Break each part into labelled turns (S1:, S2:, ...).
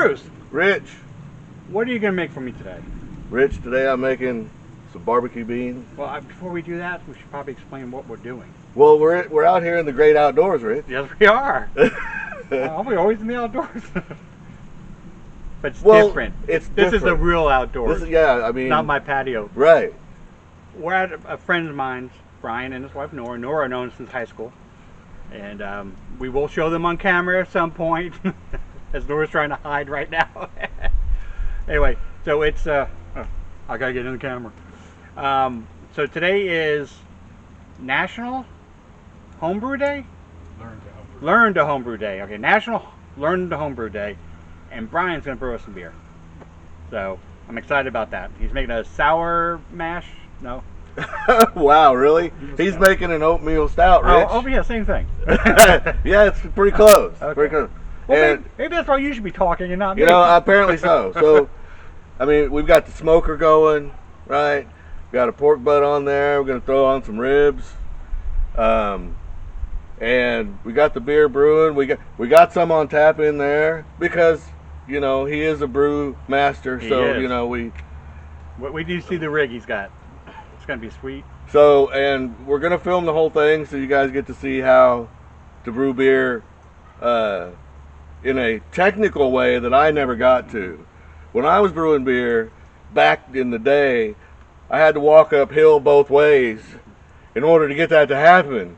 S1: Bruce.
S2: Rich.
S1: What are you going to make for me today?
S2: Rich, today I'm making some barbecue beans.
S1: Well, before we do that, we should probably explain what we're doing.
S2: Well, we're out here in the great outdoors, Rich.
S1: Yes, we are. We're always in the outdoors. But it's different. This is the real outdoors.
S2: Yeah, I mean,
S1: not my patio.
S2: Right.
S1: We're at a friend of mine's, Brine, and his wife Nora. Nora, known since high school, and we will show them on camera at some point, as Nora's trying to hide right now. Anyway, so it's I gotta get in the camera. So today is National Homebrew Day. Learn to Homebrew Day. Okay, National Learn to Homebrew Day, and Brian's gonna brew us some beer. So I'm excited about that. He's making a sour mash. No.
S2: Wow, really? He's making an oatmeal stout, Rich.
S1: Oh, yeah, same thing.
S2: Yeah, it's pretty close.
S1: Okay.
S2: Pretty close.
S1: Well,
S2: And
S1: maybe that's why you should be talking and not me.
S2: you know, apparently so. So, I mean, we've got the smoker going, right? We got a pork butt on there. We're gonna throw on some ribs, and we got the beer brewing. We got some on tap in there because you know he is a brew master. So you know we
S1: do see the rig he's got. It's gonna be sweet.
S2: So, and we're gonna film the whole thing so you guys get to see how to brew beer in a technical way that I never got to. When I was brewing beer back in the day, I had to walk uphill both ways in order to get that to happen.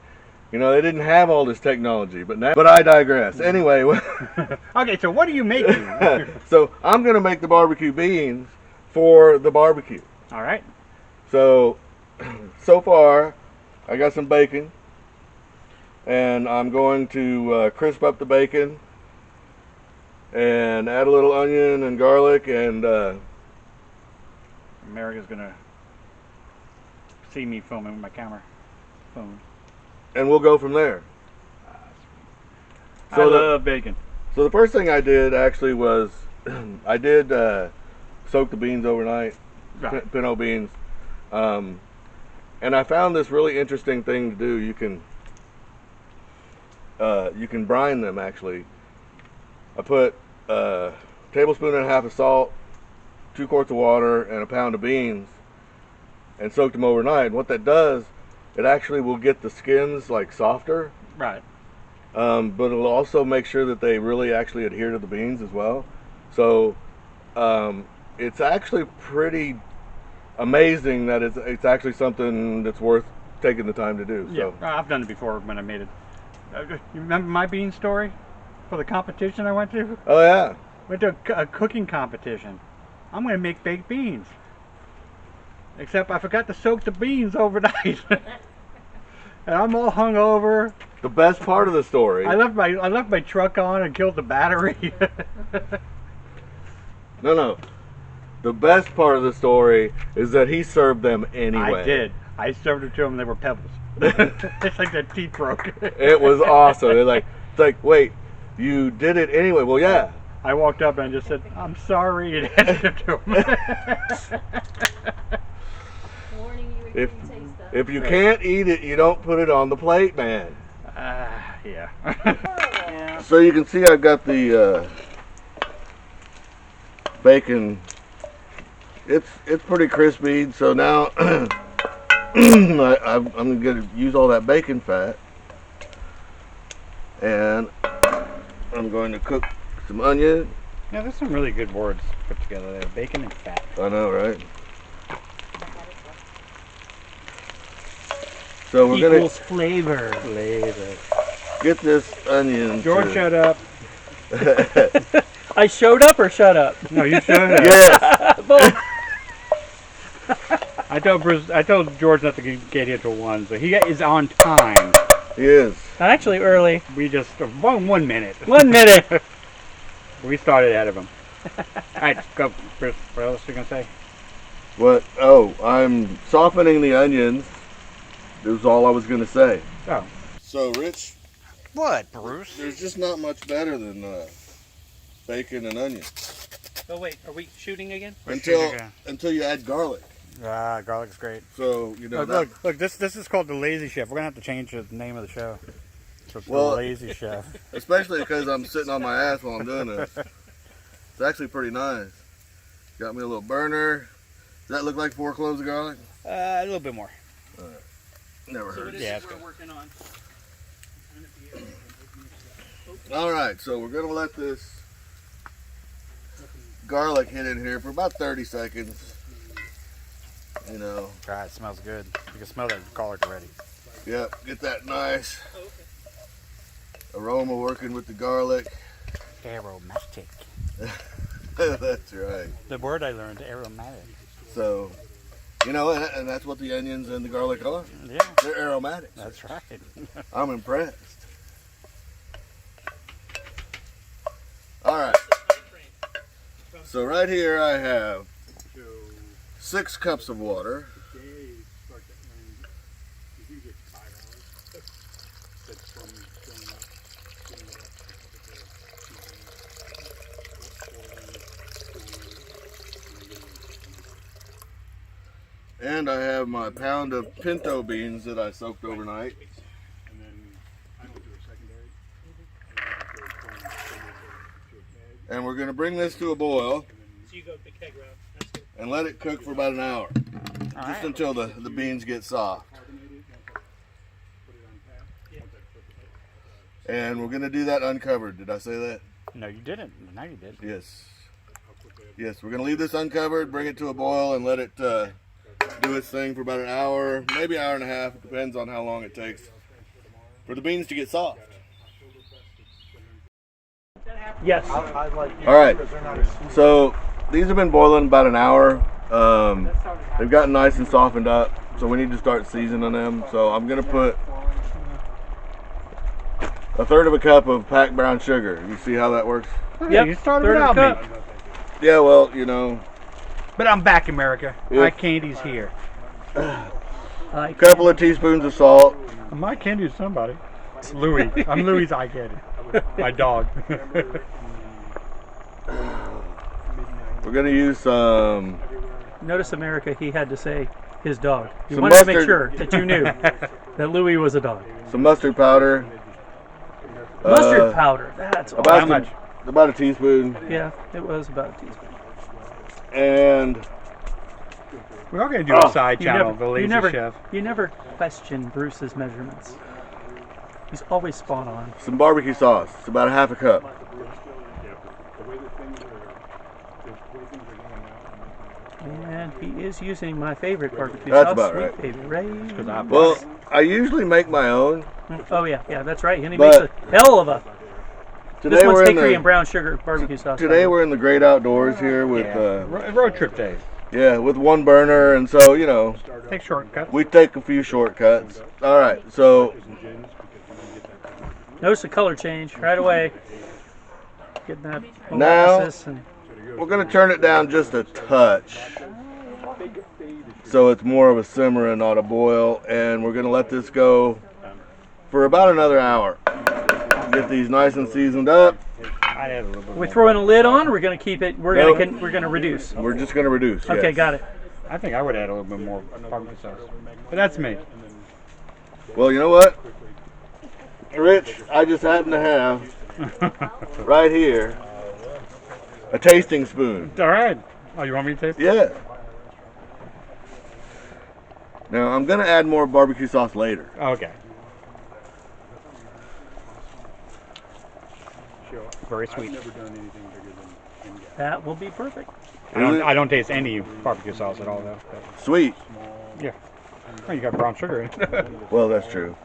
S2: You know, they didn't have all this technology, but I digress. Anyway.
S1: Okay, so what are you making?
S2: So I'm gonna make the barbecue beans for the barbecue.
S1: All right.
S2: So far, I got some bacon, and I'm going to crisp up the bacon and add a little onion and garlic, and
S1: America's gonna see me filming with my camera phone.
S2: And we'll go from there.
S1: I love bacon.
S2: So the first thing I did actually was I did soak the beans overnight,
S1: Right.
S2: pinto beans. And I found this really interesting thing to do. You can brine them actually. I put a tablespoon and a half of salt, 2 quarts of water, and a pound of beans, and soaked them overnight. And what that does, it actually will get the skins like softer.
S1: Right.
S2: But it'll also make sure that they really actually adhere to the beans as well. So it's actually pretty amazing that it's actually something that's worth taking the time to do.
S1: Yeah,
S2: So.
S1: I've done it before when I made it. You remember my bean story for the competition I went to?
S2: Oh yeah.
S1: Went to a cooking competition. I'm going to make baked beans. Except I forgot to soak the beans overnight. And I'm all hungover.
S2: The best part of the story.
S1: I left my truck on and killed the battery.
S2: No. The best part of the story is that he served them anyway.
S1: I did. I served it to them. They were pebbles. It's like their teeth broke.
S2: It was awesome. It's like, wait, you did it anyway? Well, yeah.
S1: I walked up and just said, "I'm sorry," and handed it to them.
S3: Warning you
S2: If
S3: taste that.
S2: if you can't eat it, you don't put it on the plate, man.
S1: Yeah.
S3: Yeah.
S2: So you can see I've got the bacon. It's pretty crispy. So now I'm going to use all that bacon fat, and I'm going to cook some onion.
S1: Yeah, there's some really good words put together there. Bacon and fat.
S2: I know, right? So we're going to
S1: flavor.
S2: get this onion.
S1: George, shut up.
S4: I showed up or shut up?
S1: No, you shut up.
S2: Yes.
S1: I told George not to get here till 1, so he is on time.
S2: He is.
S4: Actually, early.
S1: We just 1 minute.
S4: 1 minute.
S1: We started ahead of him. All right, go, Chris. What else are you gonna say?
S2: What? Oh, I'm softening the onions. That was all I was going to say.
S1: Oh.
S2: So, Rich,
S1: What, Bruce?
S2: there's just not much better than bacon and onion
S4: Oh wait, are we shooting again?
S2: until you add garlic.
S1: Garlic's great.
S2: So you know.
S1: Look. This is called the Lazy Chef. We're gonna have to change the name of the show. So it's
S2: Well-
S1: the Lazy Chef.
S2: Especially because I'm sitting on my ass while I'm doing this. It's actually pretty nice. Got me a little burner. Does that look like 4 cloves of garlic?
S1: A little bit more.
S2: Never
S4: So
S2: heard.
S4: what is
S1: Yeah,
S4: this
S1: it's
S4: we're
S1: good.
S4: working on?
S2: All right, so we're gonna let this garlic hit in here for about 30 seconds. You know,
S1: God, it smells good. You can smell that garlic already.
S2: yep, get that nice aroma working with the garlic.
S1: Aromatic.
S2: That's right.
S1: The word I learned, aromatic.
S2: So, you know, and that's what the onions and the garlic are.
S1: Yeah,
S2: They're aromatics.
S1: that's right.
S2: I'm impressed. All right. So right here I have 6 cups of water. And I have my pound of pinto beans that I soaked overnight. And we're going to bring this to a boil
S4: So you go the keg route. That's good.
S2: and let it cook for about an hour. Just until the beans get soft. And we're going to do that uncovered. Did I say that?
S1: No, you didn't. Now you did.
S2: Yes. Yes, we're going to leave this uncovered, bring it to a boil, and let it do its thing for about an hour, maybe an hour and a half. It depends on how long it takes for the beans to get soft.
S4: Yes.
S2: All right, so these have been boiling about an hour. They've gotten nice and softened up, so we need to start seasoning them. So I'm going to put 1/3 cup of packed brown sugar. You see how that works?
S4: Yep.
S1: You started
S4: Third of
S1: without
S4: a
S1: me.
S4: cup.
S2: Yeah, well, you know,
S1: But I'm back, America.
S2: Yeah.
S1: My candy's here.
S2: a couple of teaspoons of salt.
S1: My candy is somebody. It's Louis. I'm Louis's eye candy. My dog.
S2: We're going to use some
S4: Notice, America, he had to say his dog. He
S2: Some
S4: wanted to make
S2: mustard.
S4: sure that you knew that Louis was a dog.
S2: mustard powder.
S4: Mustard powder. That's
S2: About
S4: awesome.
S1: How much?
S2: About a teaspoon.
S4: Yeah, it was about a teaspoon.
S2: And
S1: We're all going to do a side
S4: You
S1: channel,
S4: never,
S1: the Lazy
S4: you never,
S1: Chef.
S4: you never question Bruce's measurements. He's always spot on.
S2: some barbecue sauce. It's about a 1/2 cup.
S4: And he is using my favorite barbecue
S2: That's
S4: sauce,
S2: about
S4: Sweet
S2: right.
S4: Baby Ray.
S2: Well, I usually make my own.
S4: Oh yeah, that's right. And he
S2: But
S4: makes a hell of a.
S2: Today
S4: This one's
S2: we're in
S4: hickory
S2: the
S4: and brown sugar barbecue sauce.
S2: today we're in the great outdoors here with
S1: Road trip days.
S2: yeah, with one burner, and so you know
S1: Take shortcuts.
S2: we take a few shortcuts. All right, so
S4: Notice the color change right away. Getting that
S2: Now-
S4: molasses and
S2: we're gonna turn it down just a touch, so it's more of a simmer and not a boil, and we're gonna let this go for about another hour. Get these nice and seasoned up.
S1: I'd add a little bit
S4: we
S1: more.
S4: throwing a lid on. Or we're gonna keep it. We're
S2: Nope.
S4: gonna we're gonna reduce.
S2: We're just gonna reduce.
S4: Okay,
S2: yes.
S4: got it.
S1: I think I would add a little bit more barbecue sauce. But that's me.
S2: Well, you know what, Rich? I just happen to have right here a tasting spoon.
S1: All right. Oh, you want me to taste it?
S2: Yeah. Now I'm gonna add more barbecue sauce later.
S1: Okay. Very sweet.
S4: That will be perfect.
S1: I don't taste any barbecue sauce at all, though. But,
S2: Sweet.
S1: yeah. Oh, you got brown sugar in it.
S2: Well, that's true.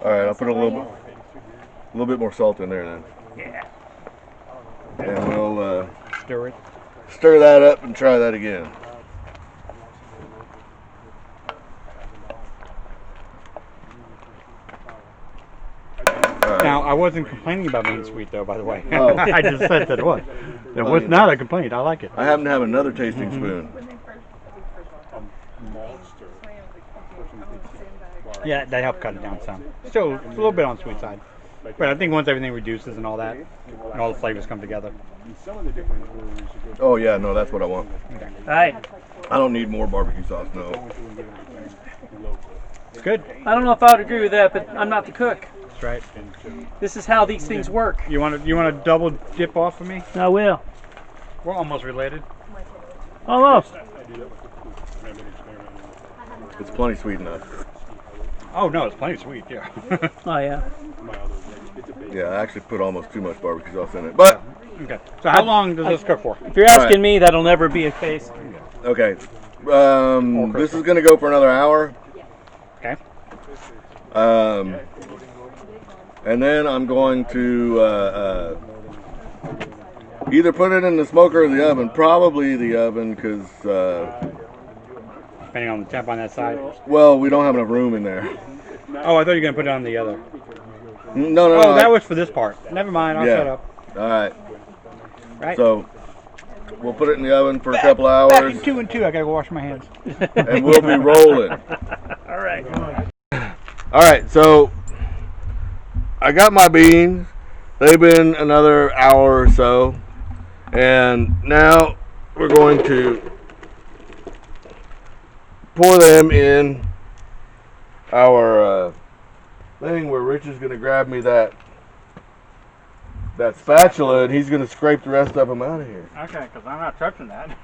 S2: All right, I'll put a little bit more salt in there then,
S1: Yeah.
S2: and we'll
S1: Stir it.
S2: stir that up and try that again. All right.
S1: Now, I wasn't complaining about being sweet, though, by the way.
S2: Oh.
S1: I just said that it was. It was not a complaint. I like it.
S2: I happen to have another tasting spoon.
S1: Yeah, that helped cut it down some. Still, a little bit on the sweet side. But I think once everything reduces and all that, and all the flavors come together.
S2: Oh yeah, no, that's what I want.
S1: Okay.
S4: All right.
S2: I don't need more barbecue sauce, no.
S1: It's good.
S4: I don't know if I would agree with that, but I'm not the cook.
S1: That's right.
S4: This is how these things work.
S1: You want to double dip off of me?
S4: I will.
S1: We're almost related.
S4: Almost.
S2: It's plenty sweet enough.
S1: Oh no, it's plenty sweet. Yeah.
S4: Oh yeah.
S2: Yeah, I actually put almost too much barbecue sauce in it. But,
S1: Okay. So how long does this cook for?
S4: If you're asking
S2: Alright.
S4: me, that'll never be a case.
S2: okay. This is going to go for another hour.
S1: Okay.
S2: And then I'm going to either put it in the smoker or the oven. Probably the oven because,
S1: Depending on the temp on that side.
S2: well, we don't have enough room in there.
S1: Oh, I thought you were gonna put it on the other.
S2: No.
S1: Oh, that was for this part. Never mind. I'll shut up.
S2: All right.
S1: Right.
S2: So we'll put it in the oven for a couple
S1: Back
S2: hours,
S1: in 2 and 2. I gotta go wash my hands.
S2: and we'll be rolling.
S4: All right.
S2: All right. So I got my beans. They've been another hour or so, and now we're going to pour them in our thing where Rich is going to grab me that spatula and he's going to scrape the rest of them out of here.
S1: Okay, because I'm not touching that.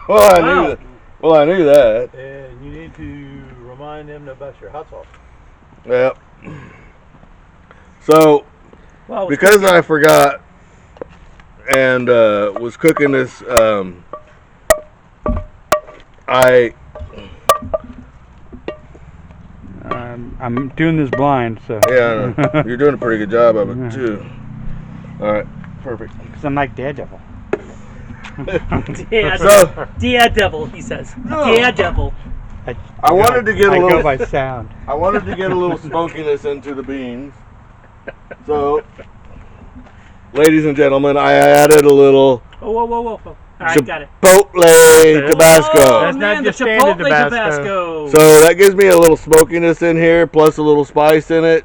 S2: Well, I knew that. Well, I knew that.
S3: And you need to remind them about your hot sauce.
S2: Yep. So,
S4: Well,
S2: because I forgot and was cooking this,
S1: I'm doing this blind, so.
S2: yeah, you're doing a pretty good job of it too. All right, perfect.
S1: Because I'm like Daredevil.
S4: Daredevil, he says.
S2: No.
S4: Daredevil.
S2: I wanted to get a
S1: I go
S2: little.
S1: by sound.
S2: I wanted to get a little smokiness into the beans. So, ladies and gentlemen, I added a little
S4: Whoa. All right, got it.
S2: Chipotle Tabasco.
S1: That's not
S4: Man,
S1: just
S4: the
S1: standard
S4: Chipotle
S1: Tabasco.
S2: So that gives me a little smokiness in here, plus a little spice in it.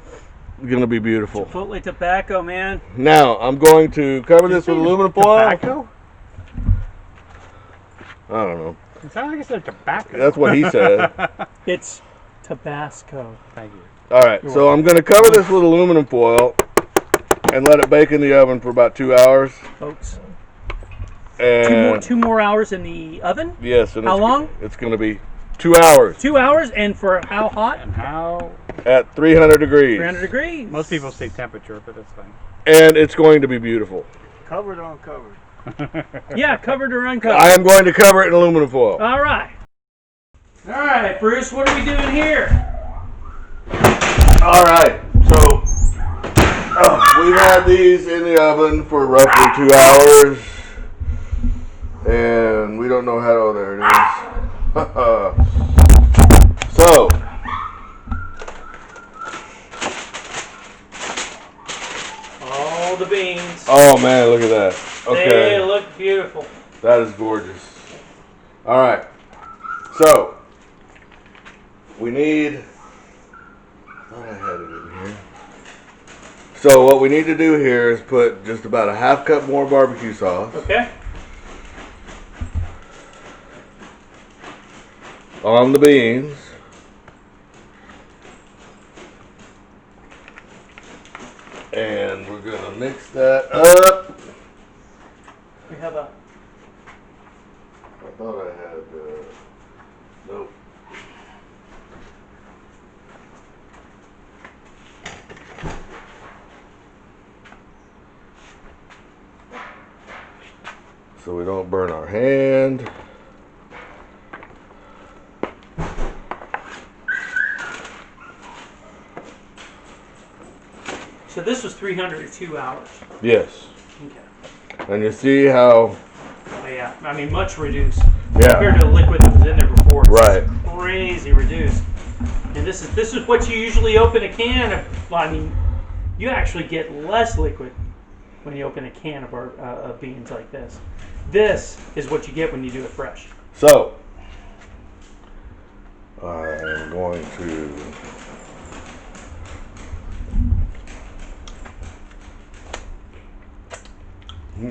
S2: It's gonna be beautiful.
S4: Chipotle tobacco, man.
S2: Now I'm going to cover this with aluminum foil.
S1: Tobacco?
S2: I don't know.
S1: It sounds like it said tobacco.
S2: That's what he said.
S4: It's Tabasco.
S1: Thank you.
S2: All right, so I'm going to cover this with aluminum foil and let it bake in the oven for about 2 hours.
S4: Folks.
S2: And
S4: Two more hours in the oven?
S2: yes, and
S4: How long?
S2: It's going to be 2 hours
S4: 2 hours, and for how hot?
S1: And how?
S2: at 300 degrees.
S4: 300 degrees.
S1: Most people say temperature, but that's fine.
S2: And it's going to be beautiful.
S3: Covered or uncovered?
S4: Yeah, covered or uncovered.
S2: I am going to cover it in aluminum foil.
S4: All right. All right, Bruce, what are we doing here?
S2: All right, so we've had these in the oven for roughly 2 hours, and we don't know how. Oh, there it is. So
S4: All the beans.
S2: oh man, look at that. Okay,
S4: They look beautiful.
S2: that is gorgeous. All right, so we need. I thought I had it in here. So what we need to do here is put just about a half cup more barbecue sauce
S4: Okay.
S2: on the beans. And we're gonna mix that up.
S4: We have a.
S2: I thought I had, nope. So we don't burn our hand.
S4: So this was 302 hours.
S2: Yes.
S4: Okay.
S2: And you see how,
S4: Oh, yeah. I mean, much reduced
S2: yeah,
S4: compared to the liquid that was in there before. It's
S2: right.
S4: Crazy reduced. And this is what you usually open a can of. Well, I mean, you actually get less liquid when you open a can of beans like this. This is what you get when you do it fresh.
S2: So, I'm going to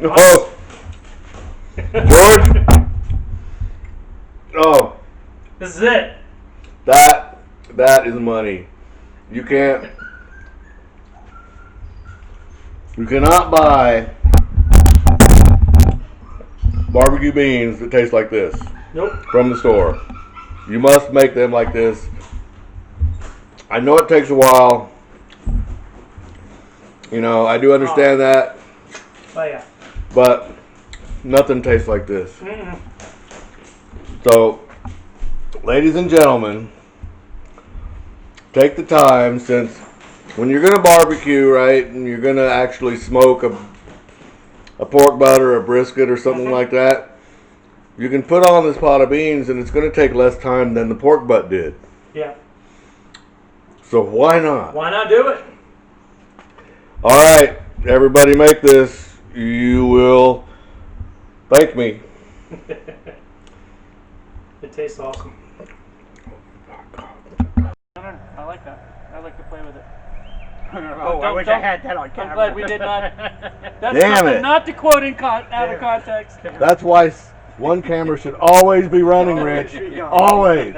S2: oh, George. Oh,
S4: This is it.
S2: that is money. You cannot buy barbecue beans that taste like this
S4: Nope.
S2: from the store. You must make them like this. I know it takes a while. You know, I do understand that,
S4: Oh yeah.
S2: but nothing tastes like this.
S4: Mm-mm.
S2: So, ladies and gentlemen, take the time, since when you're going to barbecue, right, and you're going to actually smoke a pork butt or a brisket or something like that, you can put on this pot of beans and it's going to take less time than the pork butt did.
S4: Yeah.
S2: So why not?
S4: Why not do it?
S2: All right, everybody make this. You will thank me.
S4: It tastes awesome. I like that. I like to play with it.
S1: Oh, I wish I had that on camera.
S4: I'm glad we did not. That's
S2: Damn
S4: something
S2: it.
S4: not to quote out of context.
S2: That's why one camera should always be running, Rich. Always.